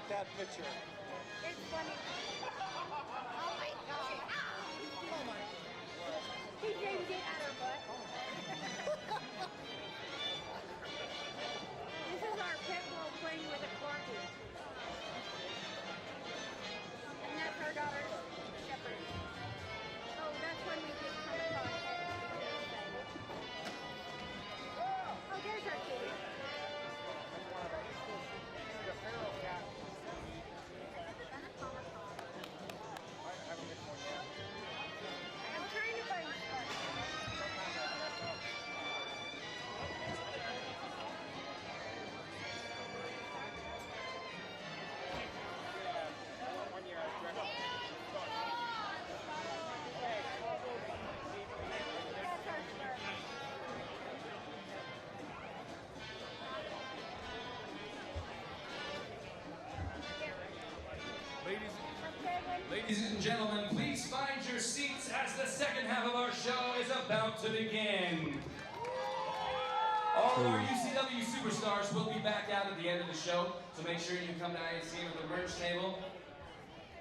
that picture? It's funny. Oh my god. Oh my. He didn't get out her butt. This is our pit bull playing with a corgi. And that's our daughter's shepherd. Oh, that's when we get kind of caught. Oh, there's our kitty. The feral cat. I'm trying to find Ladies and gentlemen, please find your seats as the second half of our show is about to begin. All of our UCW superstars will be back out at the end of the show, so make sure you come to ISC at the merch table.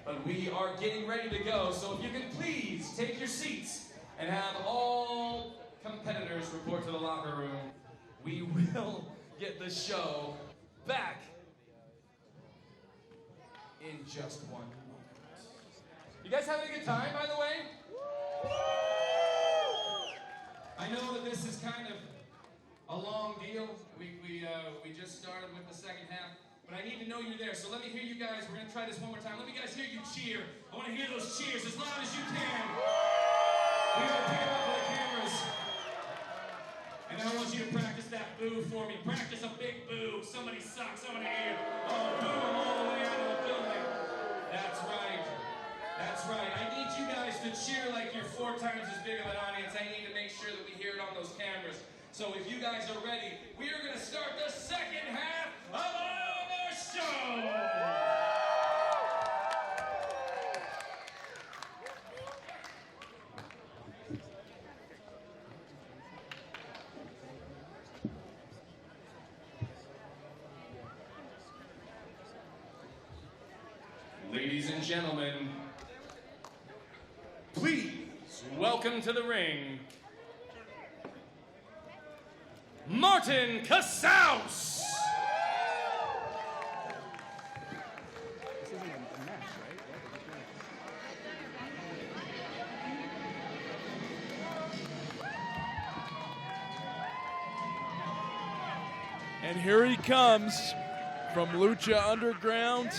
But we are getting ready to go, so if you can please take your seats and have all competitors report to the locker room, we will get the show back in just one moment. You guys having a good time, by the way? I know that this is kind of a long deal. We just started with the second half, but I need to know you're there. So let me hear you guys. We're gonna try this one more time. Let me guys hear you cheer. I want to hear those cheers as loud as you can. We're gonna pick it up with the cameras, and I want you to practice that boo for me. Practice a big boo. Somebody sucks. I want to hear. Oh, boo 'em all the way out of the building. That's right. That's right. I need you guys to cheer like you're 4 times as big of an audience. I need to make sure that we hear it on those cameras. So if you guys are ready, we are going to start the second half of our show. Ladies and gentlemen, please welcome to the ring, Martin Casaus. This isn't a match, right? And here he comes from Lucha Underground,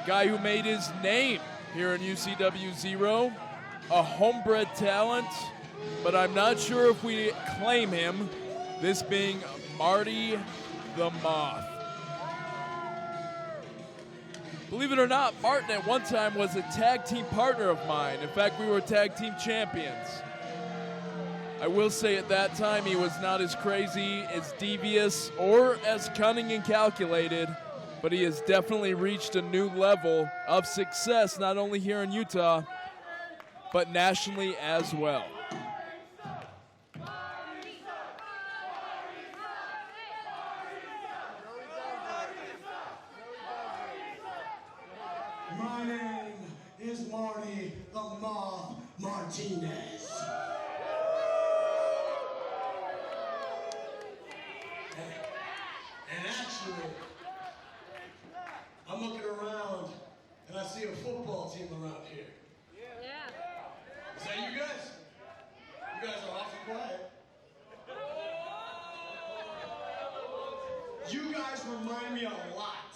guy who made his name here in UCW-ZERO, a homebred talent, but I'm not sure if we claim him, this being Marty the Moth. Believe it or not, Martin at one time was a tag team partner of mine. In fact, we were tag team champions. I will say at that time he was not as crazy, as devious, or as cunning and calculated, but he has definitely reached a new level of success, not only here in Utah, but nationally as well. My name is Marty the Moth Martinez. And actually, I'm looking around and I see a football team around here. Yeah. Is that you guys? You guys are awfully quiet. You guys remind me a lot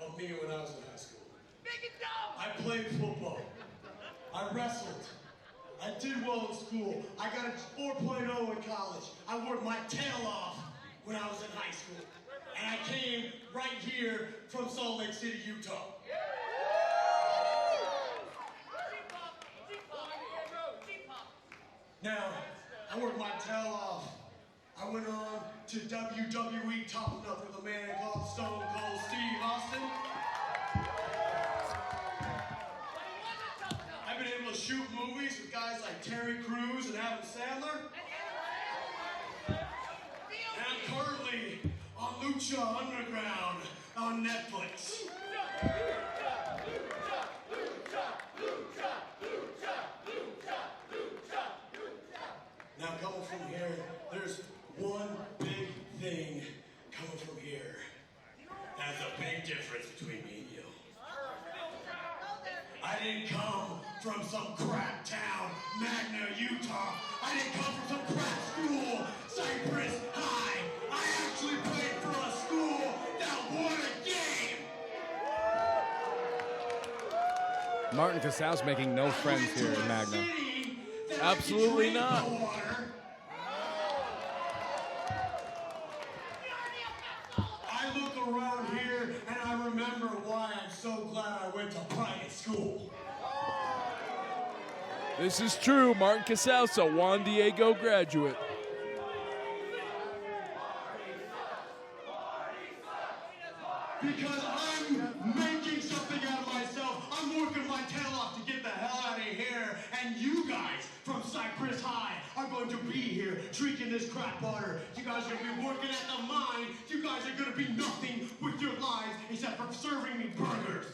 of me when I was in high school. I played football. I wrestled. I did well in school. I got a 4.0 in college. I worked my tail off when I was in high school. And I came right here from Salt Lake City, Utah. Now, I worked my tail off. I went on to WWE, topping up with a man called Stone Cold Steve Austin. I've been able to shoot movies with guys like Terry Crews and Adam Sandler. And I'm currently on Lucha Underground on Netflix. Now coming from here, there's one big thing coming from here. That's a big difference between me and you. I didn't come from some crap town, Magna, Utah. I didn't come from some crap school, Cypress High. I actually played for a school that won a game. Martin Casaus making no friends here in Magna. Absolutely not. I look around here and I remember why I'm so glad I went to private school. This is true. Martin Casaus, a Juan Diego graduate. Because I'm making something out of myself. I'm working my tail off to get the hell out of here. And you guys from Cypress High are going to be here drinking this crap water. You guys are going to be working at the mine. You guys are going to be nothing with your lives except for serving me burgers.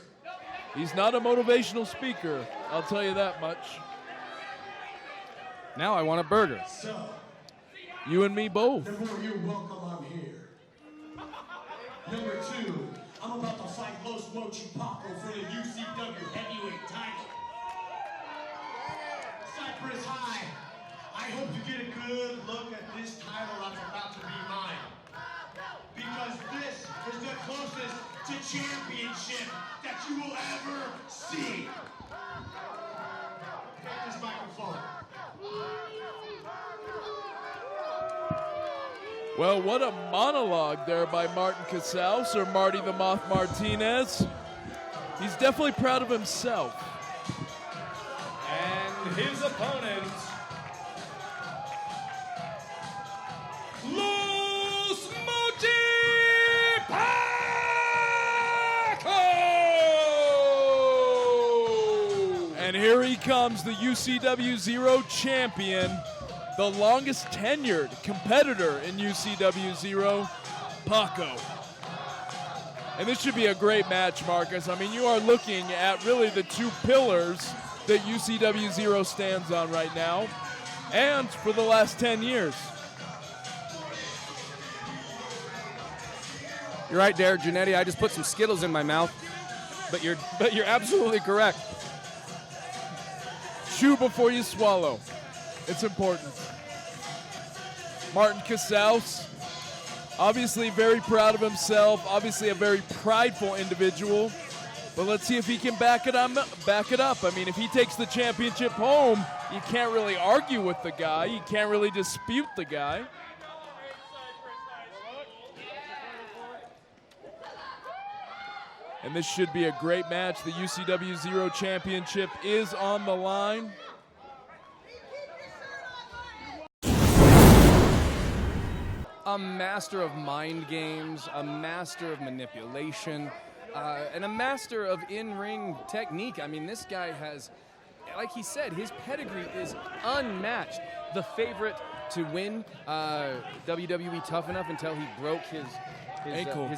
He's not a motivational speaker, I'll tell you that much. Now I want a burger. So, You and me both. number one, you're welcome, I'm here. Number two, I'm about to fight Los Mochi Paco for the UCW heavyweight title. Cypress High, I hope you get a good look at this title that's about to be mine. Because this is the closest to championship that you will ever see. Take this microphone. Well, what a monologue there by Martin Casaus, or Marty the Moth Martinez. He's definitely proud of himself. And his opponent, Los Mochi Paco! And here he comes, the UCW-ZERO champion, the longest tenured competitor in UCW-ZERO, Paco. And this should be a great match, Marcus. I mean, you are looking at really the two pillars that UCW-ZERO stands on right now, and for the last 10 years. You're right, Derek Giannetti. I just put some Skittles in my mouth, but you're absolutely correct. Chew before you swallow. It's important. Martin Casaus, obviously very proud of himself, obviously a very prideful individual, but let's see if he can back it up. I mean, if he takes the championship home, you can't really argue with the guy. You can't really dispute the guy. And this should be a great match. The UCW-ZERO championship is on the line. A master of mind games, a master of manipulation, and a master of in-ring technique. I mean, this guy has, like he said, his pedigree is unmatched. The favorite to win WWE Tough Enough until he broke his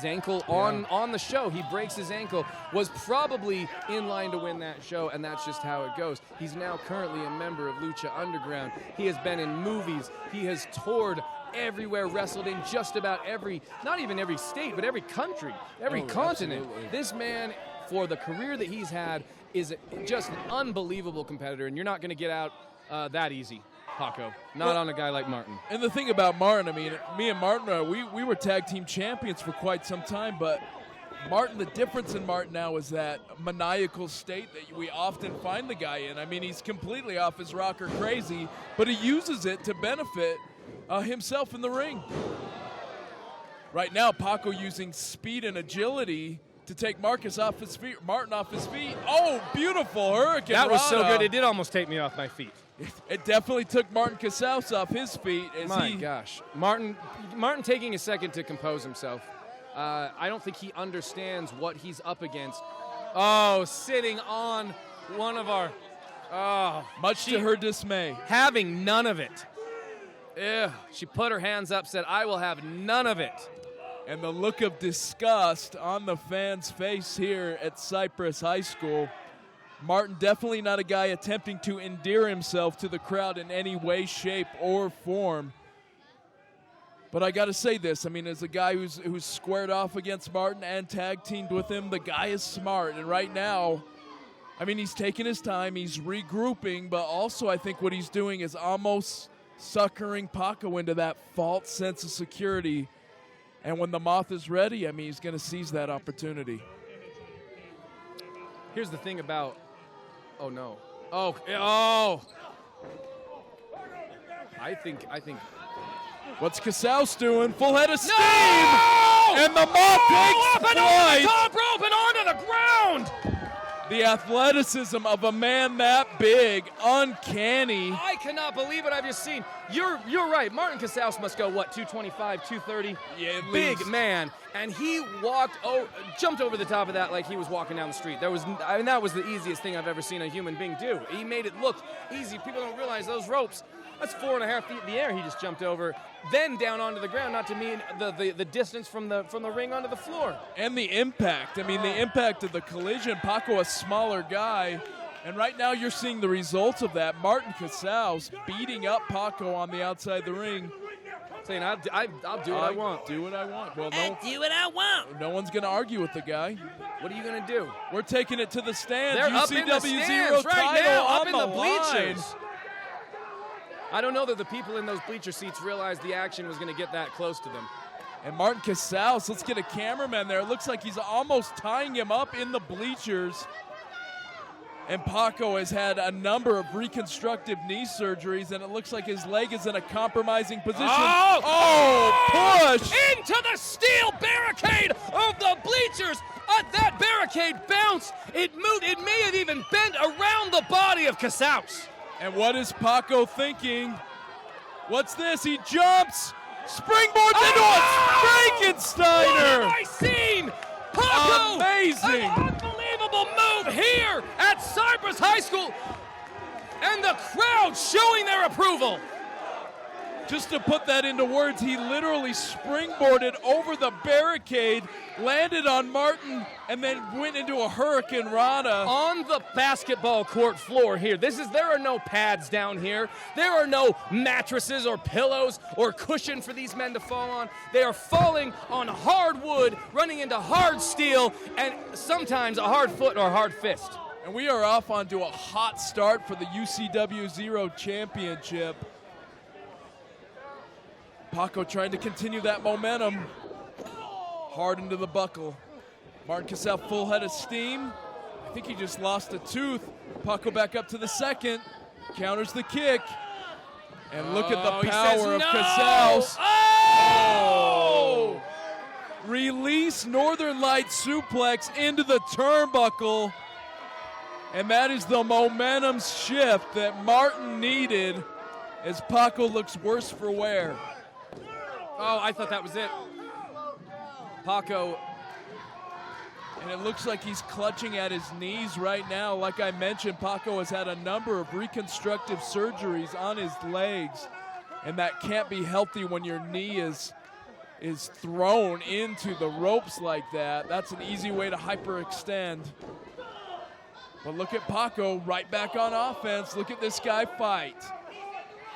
ankle on the show. He breaks his ankle, was probably in line to win that show, and that's just how it goes. He's now currently a member of Lucha Underground. He has been in movies. He has toured everywhere, wrestled in just about every, not even every state, but every country, every continent. Absolutely. This man, for the career that he's had, is just an unbelievable competitor, and you're not going to get out that easy, Paco. Not on a guy like Martin. And the thing about Martin, I mean, me and Martin, we were tag team champions for quite some time, but Martin, the difference in Martin now is that maniacal state that we often find the guy in. I mean, he's completely off his rocker crazy, but he uses it to benefit himself in the ring. Right now, Paco using speed and agility to take Martin off his feet. Oh, beautiful hurricane. That was so Rana. good, it did almost take me off my feet. It definitely took Martin Casaus off his feet. My gosh. Martin taking a second to compose himself. I don't think he understands what he's up against. Oh, sitting on one of our... Oh, Much to her dismay. having none of it. Ew. She put her hands up, said, I will have none of it. And the look of disgust on the fans' face here at Cypress High School. Martin definitely not a guy attempting to endear himself to the crowd in any way, shape, or form. But I got to say this, I mean, as a guy who's squared off against Martin and tag teamed with him, the guy is smart. And right now, I mean, he's taking his time, he's regrouping, but also I think what he's doing is almost suckering Paco into that false sense of security. And when the moth is ready, I mean, he's going to seize that opportunity. Here's the thing about, oh no. I think. What's Casaus doing? Full head of steam! No! And the moth takes Up and on the flight! top rope and onto the ground! The athleticism of a man that big, uncanny. I cannot believe what I've just seen. You're right. Martin Casaus must go, what, 225, 230? Yeah, at Big least. man. And he jumped over the top of that like he was walking down the street. That was the easiest thing I've ever seen a human being do. He made it look easy. People don't realize those ropes. That's 4.5 feet in the air he just jumped over, then down onto the ground, not to mean the distance from the ring onto the floor. And the impact. I mean, the impact of the collision. Paco, a smaller guy. And right now you're seeing the results of that. Martin Casaus beating up Paco on the outside the ring. Saying, I'll do what I want. Do what I want. Well, Do what I want. no one's going to argue with the guy. What are you going to do? We're taking it to the stands. They're up in the UCW-ZERO stands right title now, on up in the the bleachers. line. I don't know that the people in those bleacher seats realized the action was going to get that close to them. And Martin Casaus, let's get a cameraman there. It looks like he's almost tying him up in the bleachers. And Paco has had a number of reconstructive knee surgeries, and it looks like his leg is in a compromising position. Push! Into the steel barricade of the bleachers. That barricade bounced. It moved. It may have even bent around the body of Casaus. And what is Paco thinking? What's this? He jumps, springboards into a Frankensteiner. What have I seen? Paco! Amazing! An unbelievable move here at Cypress High School. And the crowd showing their approval. Just to put that into words, he literally springboarded over the barricade, landed on Martin, and then went into a Hurricane Rana. On the basketball court floor here. There are no pads down here. There are no mattresses or pillows or cushion for these men to fall on. They are falling on hard wood, running into hard steel, and sometimes a hard foot or a hard fist. And we are off onto a hot start for the UCW-ZERO Championship. Paco trying to continue that momentum. Hard into the buckle. Martin Casaus full head of steam. I think he just lost a tooth. Paco back up to the second. Counters the kick. And look at the power of Casaus. Oh! Release Northern Light suplex into the turnbuckle. And that is the momentum shift that Martin needed as Paco looks worse for wear. Oh, I thought that was it. Paco. And it looks like he's clutching at his knees right now. Like I mentioned, Paco has had a number of reconstructive surgeries on his legs. And that can't be healthy when your knee is thrown into the ropes like that. That's an easy way to hyperextend. But look at Paco right back on offense. Look at this guy fight.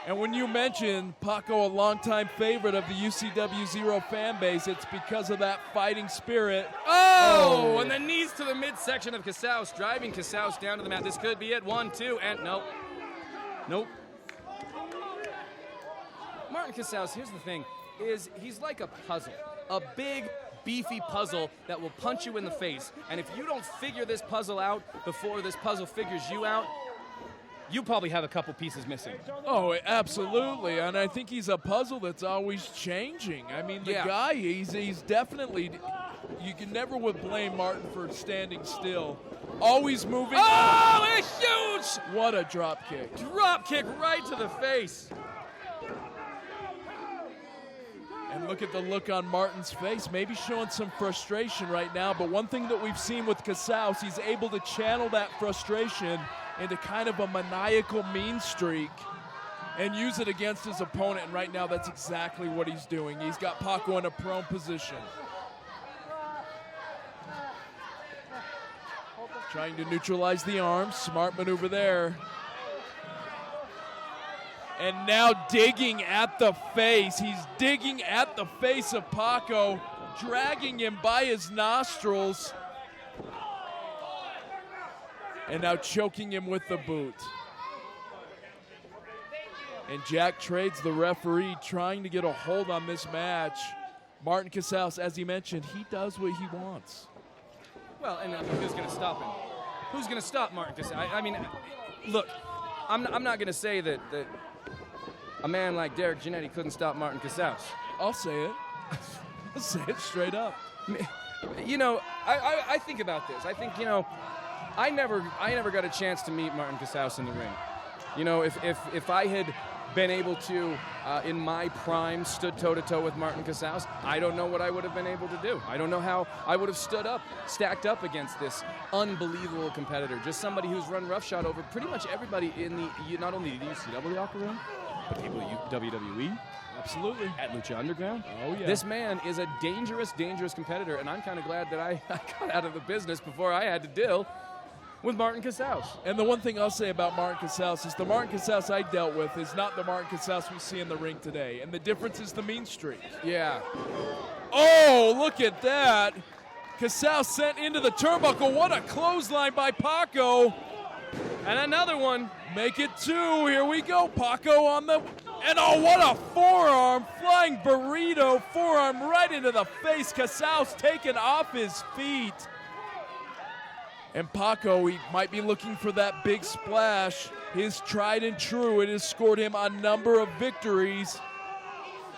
And when you mention Paco, a longtime favorite of the UCW-ZERO fan base, it's because of that fighting spirit. Oh! And the knees to the midsection of Casaus, driving Casaus down to the mat. This could be it. 1, 2, and nope. Nope. Martin Casaus, here's the thing, is he's like a puzzle. A big, beefy puzzle that will punch you in the face. And if you don't figure this puzzle out before this puzzle figures you out, you probably have a couple pieces missing. Oh, absolutely. And I think he's a puzzle that's always changing. I mean, the guy, he's definitely, you can never would blame Martin for standing still. Always moving. Oh, and a huge What a drop kick. drop kick right to the face. And look at the look on Martin's face, maybe showing some frustration right now. But one thing that we've seen with Casaus, he's able to channel that frustration into kind of a maniacal mean streak and use it against his opponent. And right now, that's exactly what he's doing. He's got Paco in a prone position. Trying to neutralize the arms. Smart maneuver there. And now digging at the face. He's digging at the face of Paco, dragging him by his nostrils. And now choking him with the boot. And Jack trades the referee, trying to get a hold on this match. Martin Casaus, as he mentioned, he does what he wants. Well, and who's going to stop him? Who's going to stop Martin Casaus? I mean, look, I'm not going to say that a man like Derek Giannetti couldn't stop Martin Casaus. I'll say it. I'll say it straight up. You know, I think about this. I think, you know, I never got a chance to meet Martin Casaus in the ring. You know, if I had been able to, in my prime, stood toe-to-toe with Martin Casaus, I don't know what I would have been able to do. I don't know how I would have stacked up against this unbelievable competitor. Just somebody who's run roughshod over pretty much everybody in the, not only the UCW locker room, but people at WWE. Absolutely. At Lucha Underground. Oh, yeah. This man is a dangerous, dangerous competitor, and I'm kind of glad that I got out of the business before I had to deal with Martin Casaus. And the one thing I'll say about Martin Casaus is the Martin Casaus I dealt with is not the Martin Casaus we see in the ring today. And the difference is the mean streak. Yeah. Oh, look at that. Casaus sent into the turnbuckle. What a clothesline by Paco. And another one. Make it 2. Here we go. Paco on the... And oh, what a forearm. Flying burrito. Forearm right into the face. Casaus taken off his feet. And Paco, he might be looking for that big splash. His tried and true. It has scored him a number of victories.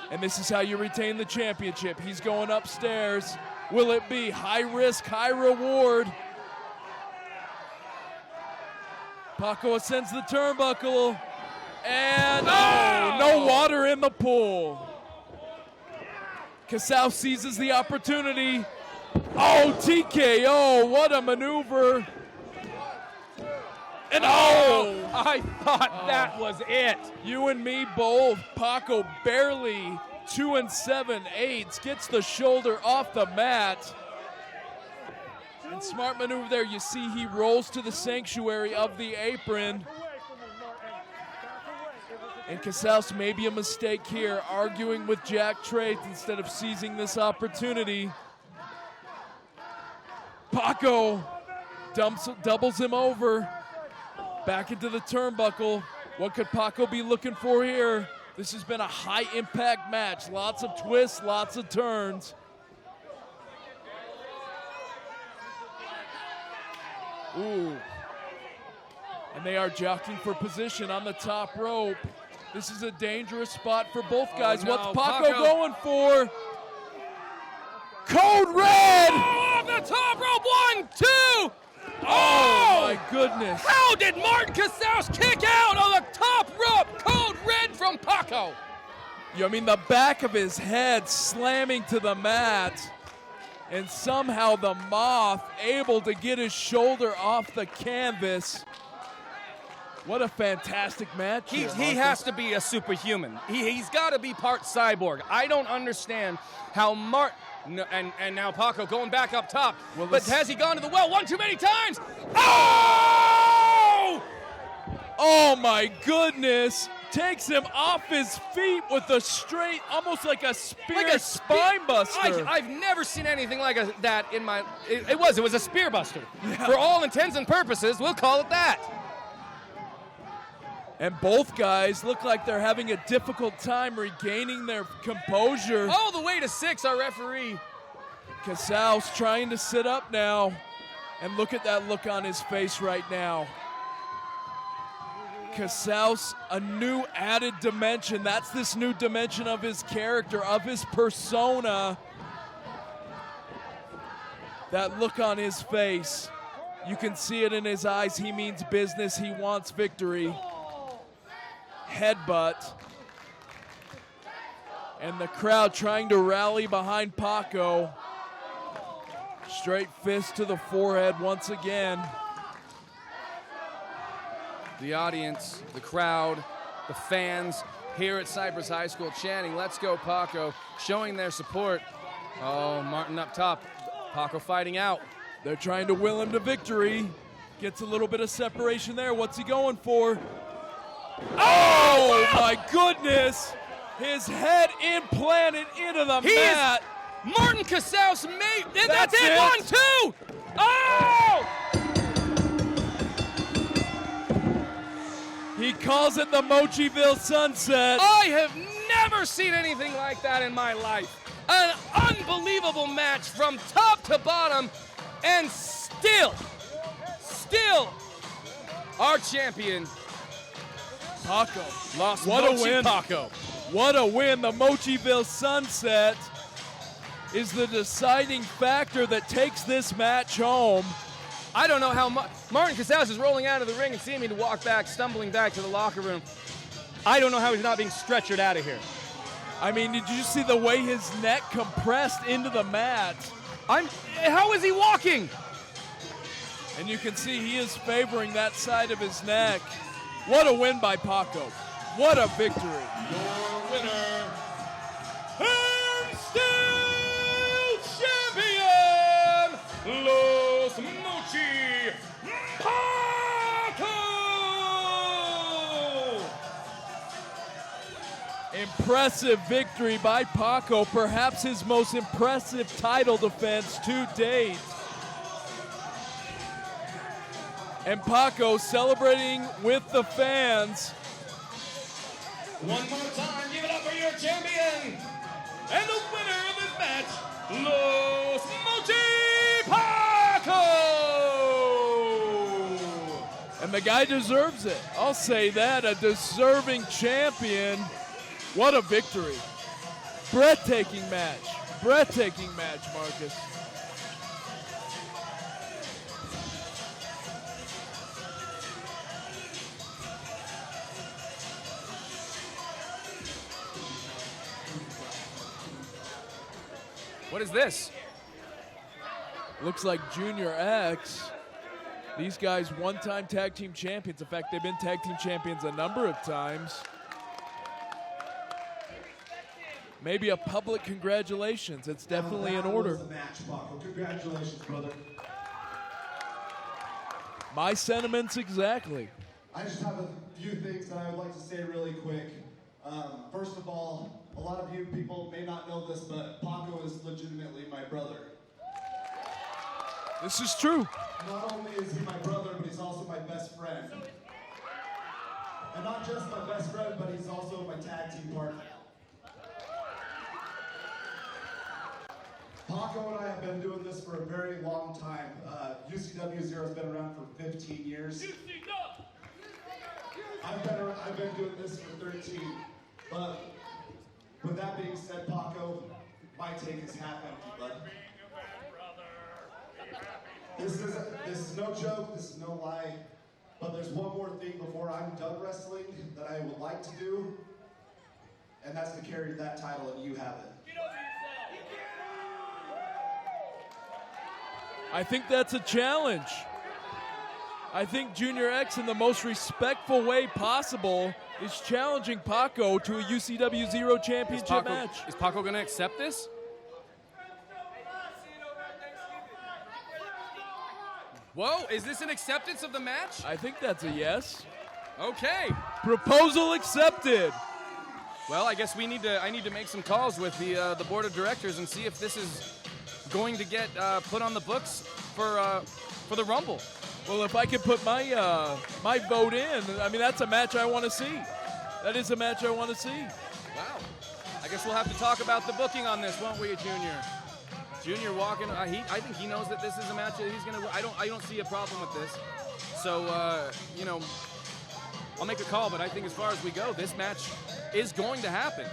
And this is how you retain the championship. He's going upstairs. Will it be high risk, high reward? Paco ascends the turnbuckle. And oh, no water in the pool. Casaus seizes the opportunity. Oh, TKO, what a maneuver. And oh! I thought that was it. You and me both. Paco barely 2 7/8 gets the shoulder off the mat. And smart maneuver there. You see he rolls to the sanctuary of the apron. And Casaus maybe a mistake here, arguing with Jack Trace instead of seizing this opportunity. Paco doubles him over. Back into the turnbuckle. What could Paco be looking for here? This has been a high-impact match. Lots of twists, lots of turns. Ooh. And they are jockeying for position on the top rope. This is a dangerous spot for both guys. Oh, no. What's Paco going for? Code Red! Oh, off the top rope, 1, 2. Oh, my goodness. How did Martin Casaus kick out on the top rope? Code Red from Paco. I mean, the back of his head slamming to the mat. And somehow the Moth able to get his shoulder off the canvas. What a fantastic match. He has to be a superhuman. He's got to be part cyborg. I don't understand how Martin... No, and now Paco going back up top. Well, but has he gone to the well one too many times? Oh! Oh, my goodness. Takes him off his feet with a straight, almost like a spear, like a spine buster. I've never seen anything like that in my... It was a spear buster. Yeah. For all intents and purposes, we'll call it that. And both guys look like they're having a difficult time regaining their composure. All the way to 6, our referee. Casaus trying to sit up now. And look at that look on his face right now. Casaus, a new added dimension. That's this new dimension of his character, of his persona. That look on his face. You can see it in his eyes. He means business. He wants victory. Headbutt. And the crowd trying to rally behind Paco. Straight fist to the forehead once again. The audience, the crowd, the fans here at Cypress High School chanting, "Let's go Paco," showing their support. Oh, Martin up top. Paco fighting out. They're trying to will him to victory. Gets a little bit of separation there. What's he going for? Oh, my goodness. His head implanted into the mat. Martin Casaus made, and that's it. 1, 2. Oh! He calls it the Mochiville Sunset. I have never seen anything like that in my life. An unbelievable match from top to bottom, and still, our champion, Paco. lost What Mochi a win. Paco. What a win. The Mochiville Sunset is the deciding factor that takes this match home. I don't know how Martin Casaus is rolling out of the ring and seeing me to walk back, stumbling back to the locker room. I don't know how he's not being stretchered out of here. I mean, did you see the way his neck compressed into the mat? How is he walking? And you can see he is favoring that side of his neck. What a win by Paco. What a victory. Your winner, and still champion, Los Mochi Paco! Impressive victory by Paco, perhaps his most impressive title defense to date. And Paco celebrating with the fans. One more time, give it up for your champion and the winner of this match, Los Mochi Paco! And the guy deserves it. I'll say that, a deserving champion. What a victory. Breathtaking match. Breathtaking match, Marcus. What is this? Looks like Junior X. These guys one-time tag team champions. In fact, they've been tag team champions a number of times. Maybe a public congratulations. It's definitely in order. That was the match, Paco. Congratulations, brother. My sentiments exactly. I just have a few things that I would like to say really quick. First of all, a lot of you people may not know this, but Paco is legitimately my brother. This is true. Not only is he my brother, but he's also my best friend. And not just my best friend, but he's also my tag team partner. Paco and I have been doing this for a very long time. UCW-ZERO has been around for 15 years. I've been doing this for 13. But with that being said, Paco, my take is half empty, bud. This is no joke, this is no lie, but there's one more thing before I'm done wrestling that I would like to do, and that's to carry that title, and you have it. I think that's a challenge. I think Junior X, in the most respectful way possible, is challenging Paco to a UCW-ZERO championship match. Is Paco going to accept this? Whoa, is this an acceptance of the match? I think that's a yes. Okay. Proposal accepted. Well, I guess I need to make some calls with the board of directors and see if this is going to get put on the books for the Rumble. Well, if I could put my my vote in, I mean, that's a match I want to see. That is a match I want to see. Wow. I guess we'll have to talk about the booking on this, won't we, Junior? Junior walking. I think he knows that this is a match that he's gonna. I don't see a problem with this. So I'll make a call. But I think as far as we go, this match is going to happen.